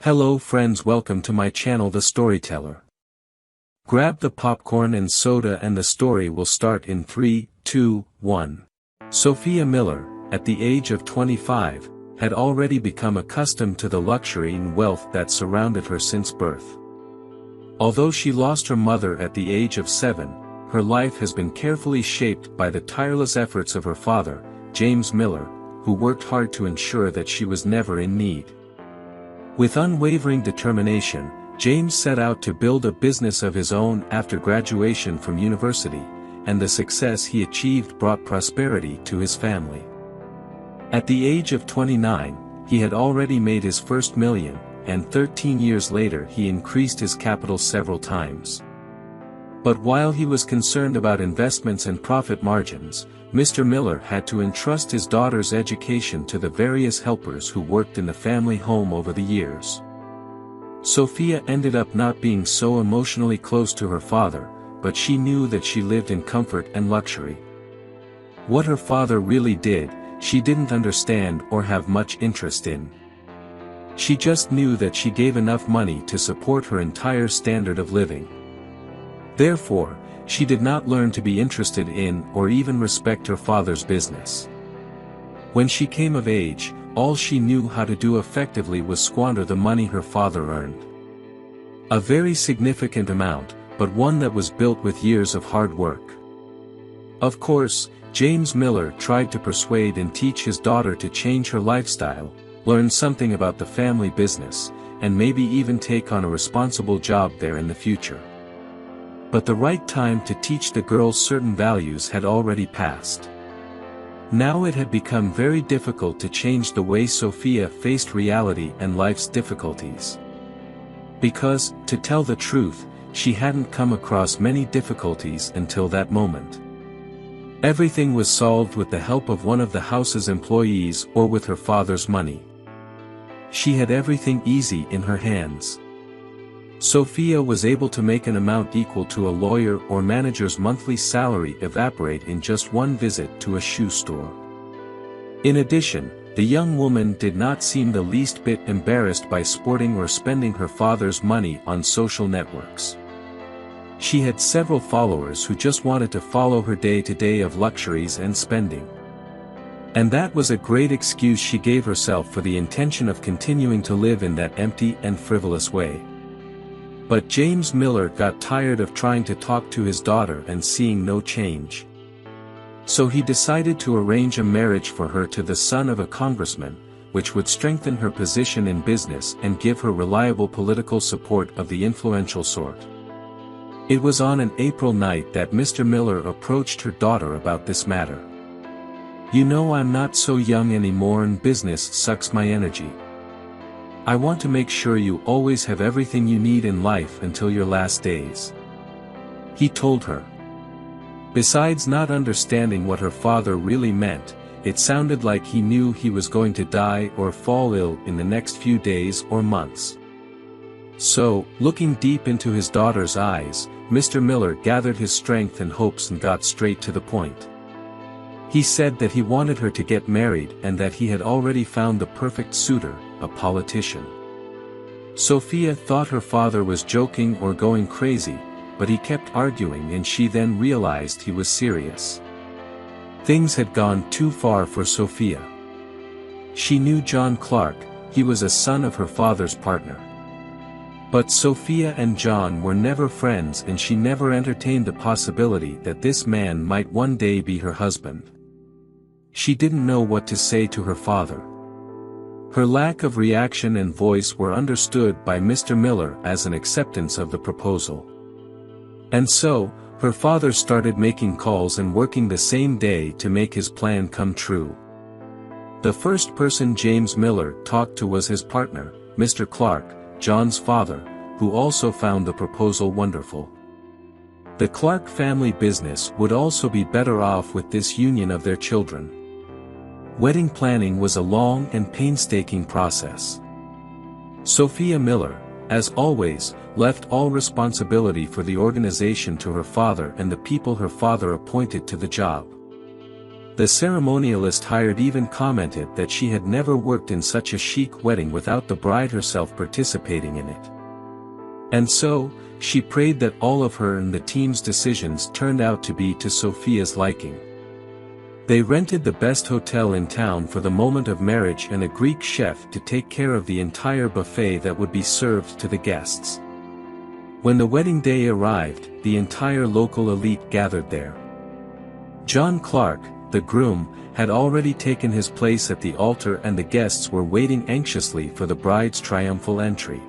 Hello friends, welcome to my channel The Storyteller. Grab the popcorn and soda and the story will start in 3, 2, 1. Sophia Miller, at the age of 25, had already become accustomed to the luxury and wealth that surrounded her since birth. Although she lost her mother at the age of 7, her life has been carefully shaped by the tireless efforts of her father, James Miller, who worked hard to ensure that she was never in need. With unwavering determination, James set out to build a business of his own after graduation from university, and the success he achieved brought prosperity to his family. At the age of 29, he had already made his first million, and 13 years later he increased his capital several times. But while he was concerned about investments and profit margins, Mr. Miller had to entrust his daughter's education to the various helpers who worked in the family home over the years. Sophia ended up not being so emotionally close to her father, but she knew that she lived in comfort and luxury. What her father really did, she didn't understand or have much interest in. She just knew that she gave enough money to support her entire standard of living. Therefore, she did not learn to be interested in or even respect her father's business. When she came of age, all she knew how to do effectively was squander the money her father earned. A very significant amount, but one that was built with years of hard work. Of course, James Miller tried to persuade and teach his daughter to change her lifestyle, learn something about the family business, and maybe even take on a responsible job there in the future. But the right time to teach the girls certain values had already passed. Now it had become very difficult to change the way Sophia faced reality and life's difficulties. Because, to tell the truth, she hadn't come across many difficulties until that moment. Everything was solved with the help of one of the house's employees or with her father's money. She had everything easy in her hands. Sophia was able to make an amount equal to a lawyer or manager's monthly salary evaporate in just one visit to a shoe store. In addition, the young woman did not seem the least bit embarrassed by sporting or spending her father's money on social networks. She had several followers who just wanted to follow her day-to-day of luxuries and spending. And that was a great excuse she gave herself for the intention of continuing to live in that empty and frivolous way. But James Miller got tired of trying to talk to his daughter and seeing no change. So he decided to arrange a marriage for her to the son of a congressman, which would strengthen her position in business and give her reliable political support of the influential sort. It was on an April night that Mr. Miller approached her daughter about this matter. "You know, I'm not so young anymore and business sucks my energy. I want to make sure you always have everything you need in life until your last days," he told her. Besides not understanding what her father really meant, it sounded like he knew he was going to die or fall ill in the next few days or months. So, looking deep into his daughter's eyes, Mr. Miller gathered his strength and hopes and got straight to the point. He said that he wanted her to get married and that he had already found the perfect suitor, a politician. Sophia thought her father was joking or going crazy, but he kept arguing and she then realized he was serious. Things had gone too far for Sophia. She knew John Clark, he was a son of her father's partner. But Sophia and John were never friends and she never entertained the possibility that this man might one day be her husband. She didn't know what to say to her father. Her lack of reaction and voice were understood by Mr. Miller as an acceptance of the proposal. And so, her father started making calls and working the same day to make his plan come true. The first person James Miller talked to was his partner, Mr. Clark, John's father, who also found the proposal wonderful. The Clark family business would also be better off with this union of their children. Wedding planning was a long and painstaking process. Sophia Miller, as always, left all responsibility for the organization to her father and the people her father appointed to the job. The ceremonialist hired even commented that she had never worked in such a chic wedding without the bride herself participating in it. And so, she prayed that all of her and the team's decisions turned out to be to Sophia's liking. They rented the best hotel in town for the moment of marriage and a Greek chef to take care of the entire buffet that would be served to the guests. When the wedding day arrived, the entire local elite gathered there. John Clark, the groom, had already taken his place at the altar and the guests were waiting anxiously for the bride's triumphal entry.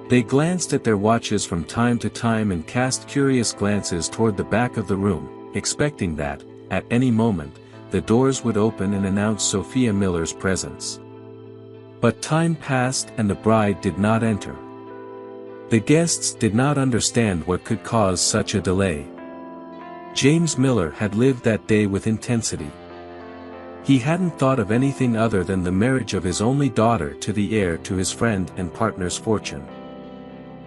They glanced at their watches from time to time and cast curious glances toward the back of the room, expecting that, at any moment, the doors would open and announce Sophia Miller's presence. But time passed and the bride did not enter. The guests did not understand what could cause such a delay. James Miller had lived that day with intensity. He hadn't thought of anything other than the marriage of his only daughter to the heir to his friend and partner's fortune.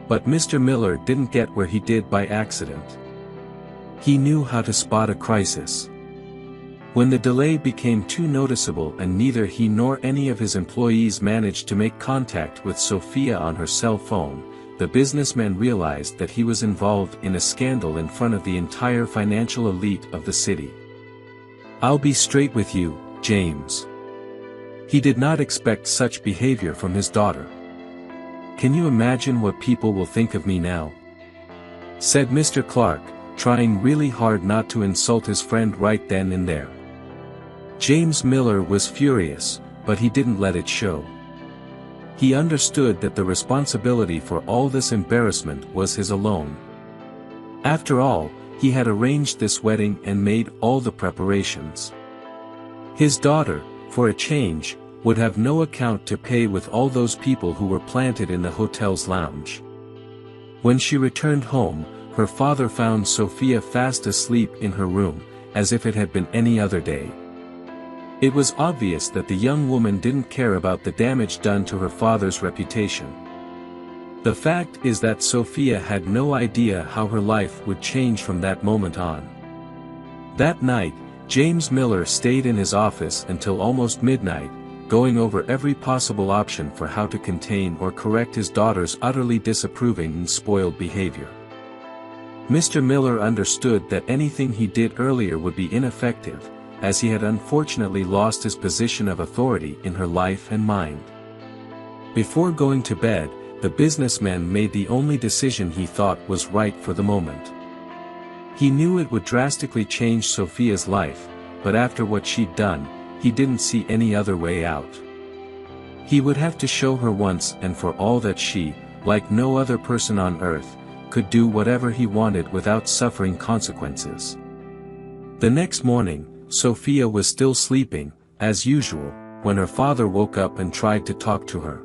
But Mr. Miller didn't get where he did by accident. He knew how to spot a crisis. When the delay became too noticeable and neither he nor any of his employees managed to make contact with Sophia on her cell phone, the businessman realized that he was involved in a scandal in front of the entire financial elite of the city. "I'll be straight with you, James." He did not expect such behavior from his daughter. "Can you imagine what people will think of me now?" said Mr. Clark, trying really hard not to insult his friend right then and there. James Miller was furious, but he didn't let it show. He understood that the responsibility for all this embarrassment was his alone. After all, he had arranged this wedding and made all the preparations. His daughter, for a change, would have no account to pay with all those people who were planted in the hotel's lounge. When she returned home, her father found Sophia fast asleep in her room, as if it had been any other day. It was obvious that the young woman didn't care about the damage done to her father's reputation. The fact is that Sophia had no idea how her life would change from that moment on. That night, James Miller stayed in his office until almost midnight, going over every possible option for how to contain or correct his daughter's utterly disapproving and spoiled behavior. Mr. Miller understood that anything he did earlier would be ineffective, as he had unfortunately lost his position of authority in her life and mind. Before going to bed, the businessman made the only decision he thought was right for the moment. He knew it would drastically change Sophia's life, but after what she'd done, he didn't see any other way out. He would have to show her once and for all that she, like no other person on earth, could do whatever he wanted without suffering consequences. The next morning, Sophia was still sleeping, as usual, when her father woke up and tried to talk to her.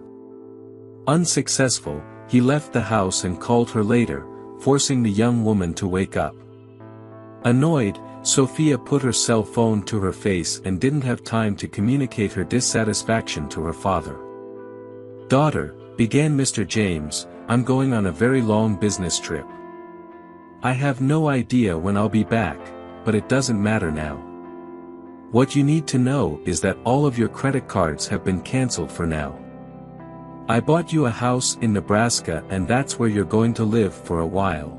Unsuccessful, he left the house and called her later, forcing the young woman to wake up. Annoyed, Sophia put her cell phone to her face and didn't have time to communicate her dissatisfaction to her father. "Daughter," began Mr. James, "I'm going on a very long business trip. I have no idea when I'll be back, but it doesn't matter now. What you need to know is that all of your credit cards have been canceled for now. I bought you a house in Nebraska and that's where you're going to live for a while.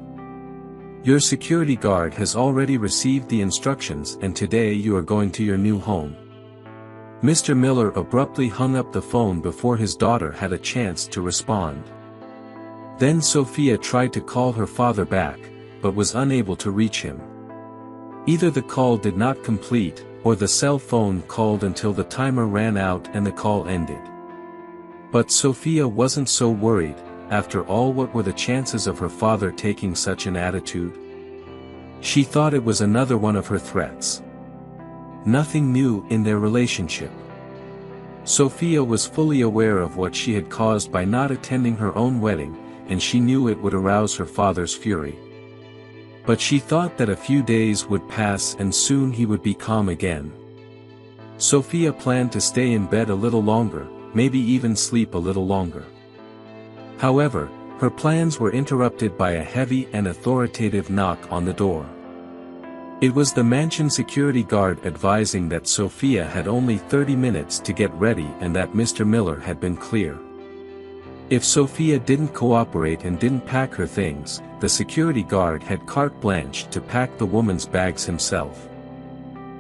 Your security guard has already received the instructions and today you are going to your new home." Mr. Miller abruptly hung up the phone before his daughter had a chance to respond. Then Sophia tried to call her father back, but was unable to reach him. Either the call did not complete, or the cell phone called until the timer ran out and the call ended. But Sophia wasn't so worried. After all, what were the chances of her father taking such an attitude? She thought it was another one of her threats. Nothing new in their relationship. Sophia was fully aware of what she had caused by not attending her own wedding, and she knew it would arouse her father's fury. But she thought that a few days would pass and soon he would be calm again. Sophia planned to stay in bed a little longer, maybe even sleep a little longer. However, her plans were interrupted by a heavy and authoritative knock on the door. It was the mansion security guard advising that Sophia had only 30 minutes to get ready and that Mr. Miller had been clear. If Sophia didn't cooperate and didn't pack her things, the security guard had carte blanche to pack the woman's bags himself,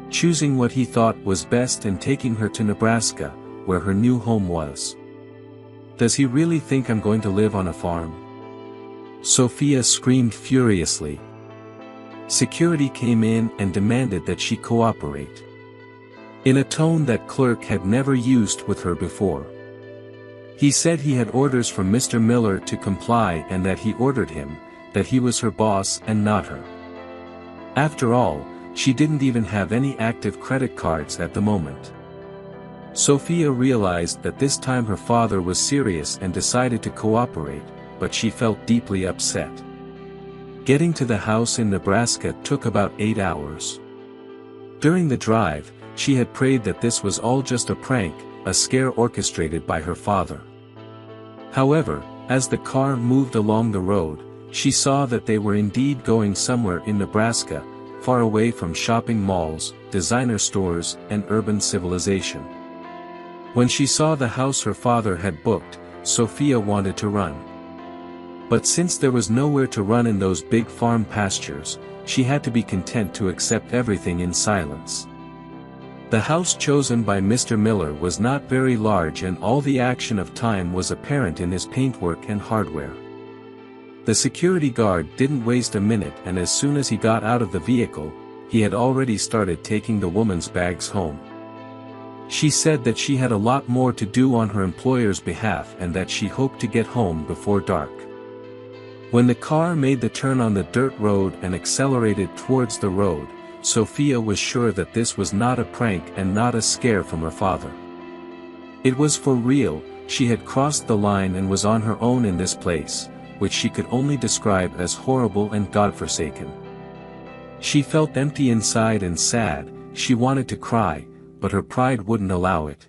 choosing what he thought was best and taking her to Nebraska, where her new home was. Does he really think I'm going to live on a farm? Sophia screamed furiously. Security came in and demanded that she cooperate, in a tone that clerk had never used with her before. He said he had orders from Mr. Miller to comply and that he ordered him, that he was her boss and not her. After all, she didn't even have any active credit cards at the moment. Sophia realized that this time her father was serious and decided to cooperate, but she felt deeply upset. Getting to the house in Nebraska took about 8 hours. During the drive, she had prayed that this was all just a prank, a scare orchestrated by her father. However, as the car moved along the road, she saw that they were indeed going somewhere in Nebraska, far away from shopping malls, designer stores, and urban civilization. When she saw the house her father had booked, Sophia wanted to run. But since there was nowhere to run in those big farm pastures, she had to be content to accept everything in silence. The house chosen by Mr. Miller was not very large and all the action of time was apparent in his paintwork and hardware. The security guard didn't waste a minute and as soon as he got out of the vehicle, he had already started taking the woman's bags home. She said that she had a lot more to do on her employer's behalf and that she hoped to get home before dark. When the car made the turn on the dirt road and accelerated towards the road, Sophia was sure that this was not a prank and not a scare from her father. It was for real. She had crossed the line and was on her own in this place, which she could only describe as horrible and godforsaken. She felt empty inside and sad. She wanted to cry, but her pride wouldn't allow it.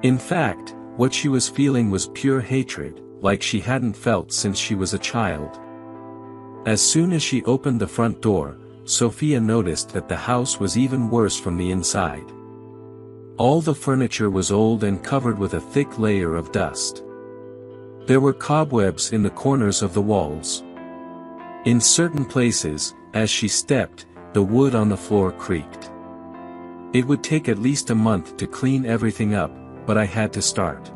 In fact, what she was feeling was pure hatred, like she hadn't felt since she was a child. As soon as she opened the front door, Sophia noticed that the house was even worse from the inside. All the furniture was old and covered with a thick layer of dust. There were cobwebs in the corners of the walls. In certain places, as she stepped, the wood on the floor creaked. It would take at least a month to clean everything up, but I had to start.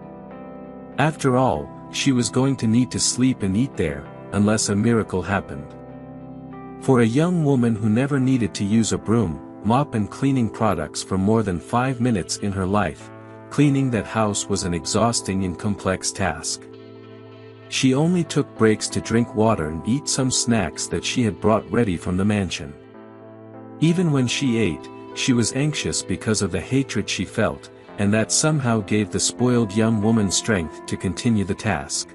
After all, she was going to need to sleep and eat there, unless a miracle happened. For a young woman who never needed to use a broom, mop and cleaning products for more than 5 minutes in her life, cleaning that house was an exhausting and complex task. She only took breaks to drink water and eat some snacks that she had brought ready from the mansion. Even when she ate, she was anxious because of the hatred she felt, and that somehow gave the spoiled young woman strength to continue the task.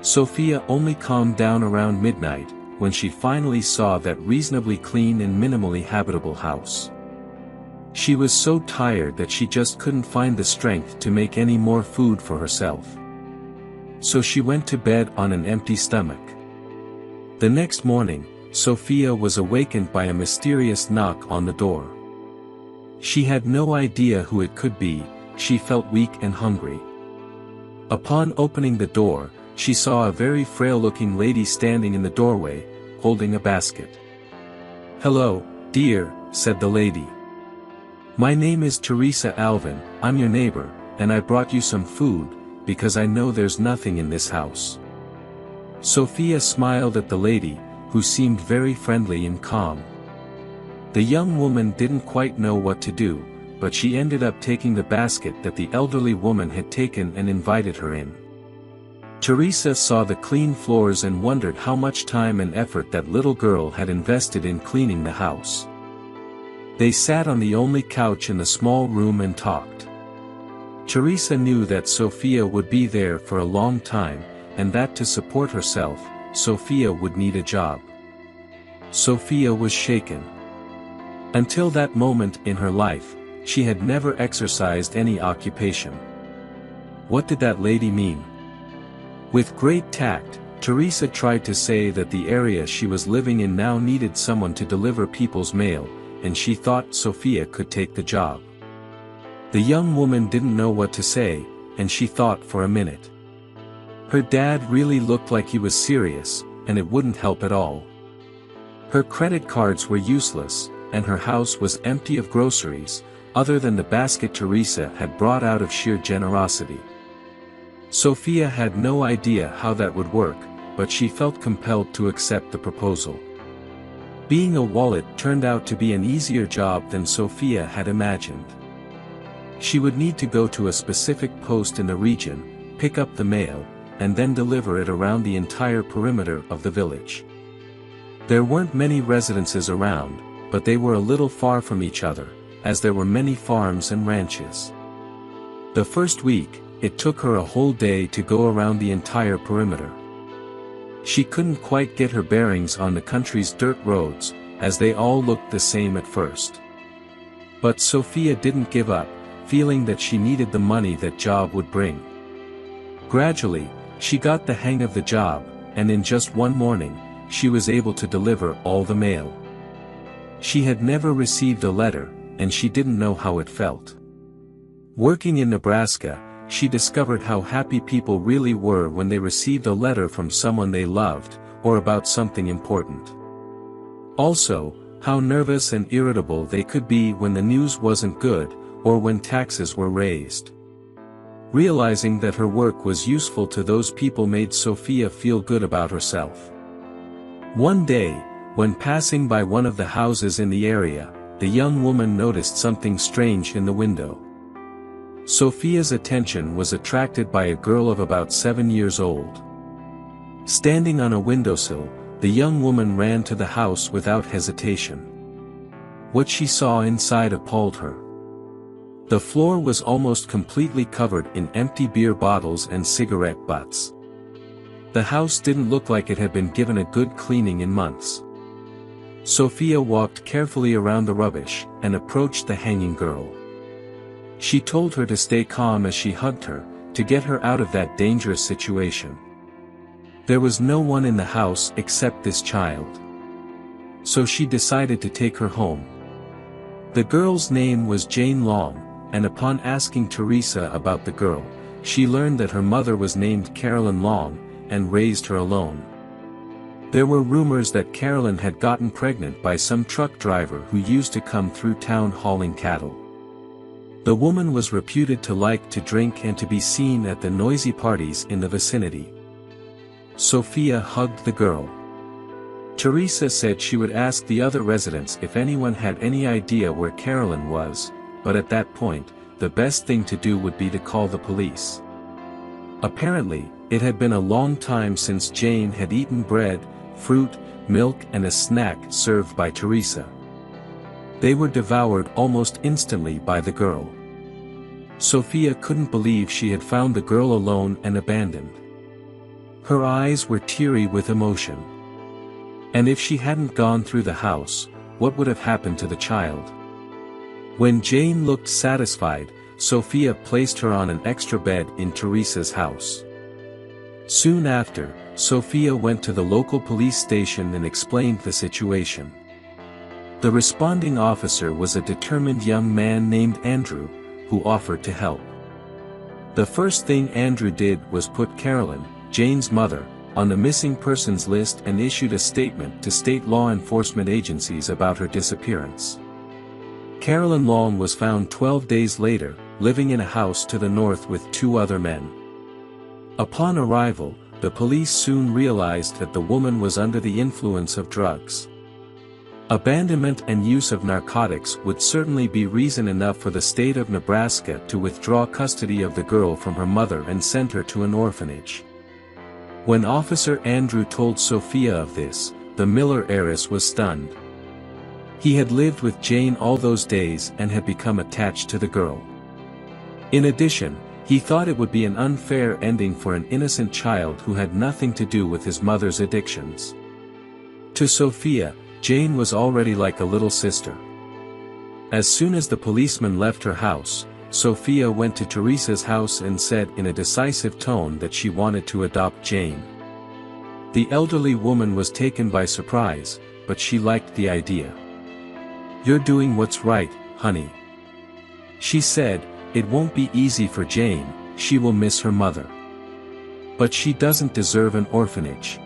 Sophia only calmed down around midnight, when she finally saw that reasonably clean and minimally habitable house. She was so tired that she just couldn't find the strength to make any more food for herself. So she went to bed on an empty stomach. The next morning, Sophia was awakened by a mysterious knock on the door. She had no idea who it could be. She felt weak and hungry. Upon opening the door, she saw a very frail-looking lady standing in the doorway, holding a basket. "Hello, dear," said the lady. "My name is Teresa Alvin, I'm your neighbor, and I brought you some food, because I know there's nothing in this house." Sophia smiled at the lady, who seemed very friendly and calm. The young woman didn't quite know what to do, but she ended up taking the basket that the elderly woman had taken and invited her in. Teresa saw the clean floors and wondered how much time and effort that little girl had invested in cleaning the house. They sat on the only couch in the small room and talked. Teresa knew that Sophia would be there for a long time, and that to support herself, Sophia would need a job. Sophia was shaken. Until that moment in her life, she had never exercised any occupation. What did that lady mean? With great tact, Teresa tried to say that the area she was living in now needed someone to deliver people's mail, and she thought Sophia could take the job. The young woman didn't know what to say, and she thought for a minute. Her dad really looked like he was serious, and it wouldn't help at all. Her credit cards were useless, and her house was empty of groceries, other than the basket Teresa had brought out of sheer generosity. Sophia had no idea how that would work, but she felt compelled to accept the proposal. Being a wallet turned out to be an easier job than Sophia had imagined. She would need to go to a specific post in the region, pick up the mail, and then deliver it around the entire perimeter of the village. There weren't many residences around, but they were a little far from each other, as there were many farms and ranches. The first week, it took her a whole day to go around the entire perimeter. She couldn't quite get her bearings on the country's dirt roads, as they all looked the same at first. But Sophia didn't give up, feeling that she needed the money that job would bring. Gradually, she got the hang of the job, and in just one morning, she was able to deliver all the mail. She had never received a letter, and she didn't know how it felt. Working in Nebraska, she discovered how happy people really were when they received a letter from someone they loved, or about something important. Also, how nervous and irritable they could be when the news wasn't good, or when taxes were raised. Realizing that her work was useful to those people made Sophia feel good about herself. One day, when passing by one of the houses in the area, the young woman noticed something strange in the window. Sophia's attention was attracted by a girl of about 7 years old. Standing on a windowsill, the young woman ran to the house without hesitation. What she saw inside appalled her. The floor was almost completely covered in empty beer bottles and cigarette butts. The house didn't look like it had been given a good cleaning in months. Sophia walked carefully around the rubbish, and approached the hanging girl. She told her to stay calm as she hugged her, to get her out of that dangerous situation. There was no one in the house except this child. So she decided to take her home. The girl's name was Jane Long, and upon asking Teresa about the girl, she learned that her mother was named Carolyn Long, and raised her alone. There were rumors that Carolyn had gotten pregnant by some truck driver who used to come through town hauling cattle. The woman was reputed to like to drink and to be seen at the noisy parties in the vicinity. Sophia hugged the girl. Teresa said she would ask the other residents if anyone had any idea where Carolyn was, but at that point, the best thing to do would be to call the police. Apparently, it had been a long time since Jane had eaten bread, fruit, milk and a snack served by Teresa. They were devoured almost instantly by the girl. Sophia couldn't believe she had found the girl alone and abandoned. Her eyes were teary with emotion. And if she hadn't gone through the house, what would have happened to the child? When Jane looked satisfied, Sophia placed her on an extra bed in Teresa's house. Soon after, Sophia went to the local police station and explained the situation. The responding officer was a determined young man named Andrew, who offered to help. The first thing Andrew did was put Carolyn, Jane's mother, on the missing persons list and issued a statement to state law enforcement agencies about her disappearance. Carolyn Long was found 12 days later, living in a house to the north with 2 other men. Upon arrival, the police soon realized that the woman was under the influence of drugs. Abandonment and use of narcotics would certainly be reason enough for the state of Nebraska to withdraw custody of the girl from her mother and send her to an orphanage. When Officer Andrew told Sophia of this, the Miller heiress was stunned. He had lived with Jane all those days and had become attached to the girl. In addition, he thought it would be an unfair ending for an innocent child who had nothing to do with his mother's addictions. To Sophia, Jane was already like a little sister. As soon as the policeman left her house, Sophia went to Teresa's house and said in a decisive tone that she wanted to adopt Jane. The elderly woman was taken by surprise, but she liked the idea. "You're doing what's right, honey," she said. "It won't be easy for Jane, she will miss her mother. But she doesn't deserve an orphanage."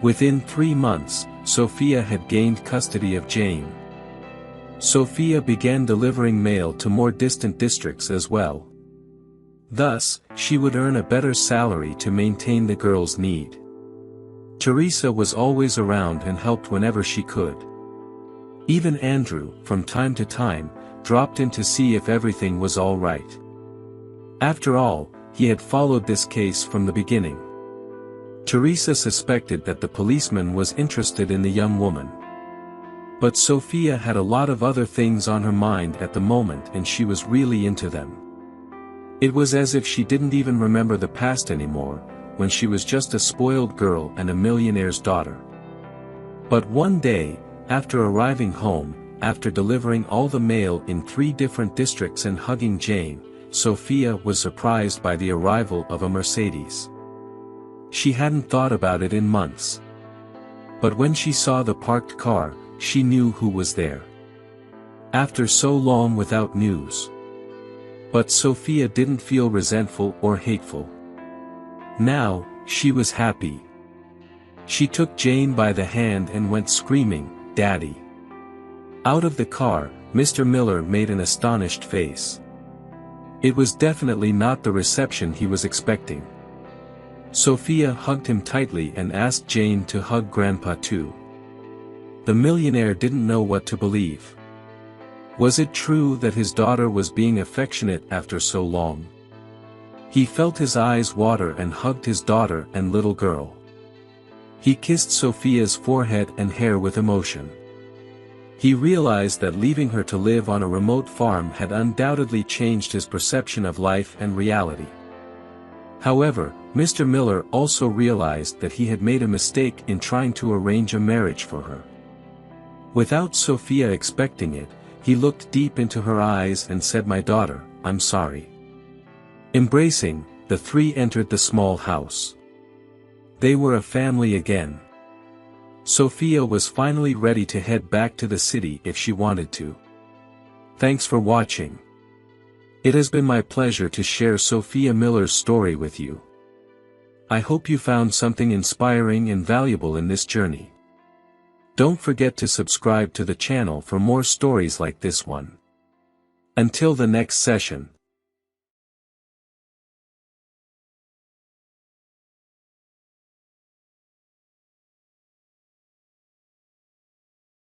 Within 3 months, Sophia had gained custody of Jane. Sophia began delivering mail to more distant districts as well. Thus, she would earn a better salary to maintain the girl's need. Teresa was always around and helped whenever she could. Even Andrew, from time to time, dropped in to see if everything was all right. After all, he had followed this case from the beginning. Teresa suspected that the policeman was interested in the young woman. But Sophia had a lot of other things on her mind at the moment, and she was really into them. It was as if she didn't even remember the past anymore, when she was just a spoiled girl and a millionaire's daughter. But one day, after arriving home, after delivering all the mail in 3 different districts and hugging Jane, Sophia was surprised by the arrival of a Mercedes. She hadn't thought about it in months. But when she saw the parked car, she knew who was there. After so long without news. But Sophia didn't feel resentful or hateful. Now, she was happy. She took Jane by the hand and went screaming, "Daddy!" Out of the car, Mr. Miller made an astonished face. It was definitely not the reception he was expecting. Sophia hugged him tightly and asked Jane to hug Grandpa too. The millionaire didn't know what to believe. Was it true that his daughter was being affectionate after so long? He felt his eyes water and hugged his daughter and little girl. He kissed Sophia's forehead and hair with emotion. He realized that leaving her to live on a remote farm had undoubtedly changed his perception of life and reality. However, Mr. Miller also realized that he had made a mistake in trying to arrange a marriage for her. Without Sophia expecting it, he looked deep into her eyes and said, "My daughter, I'm sorry." Embracing, the 3 entered the small house. They were a family again. Sophia was finally ready to head back to the city if she wanted to. Thanks for watching. It has been my pleasure to share Sophia Miller's story with you. I hope you found something inspiring and valuable in this journey. Don't forget to subscribe to the channel for more stories like this one. Until the next session.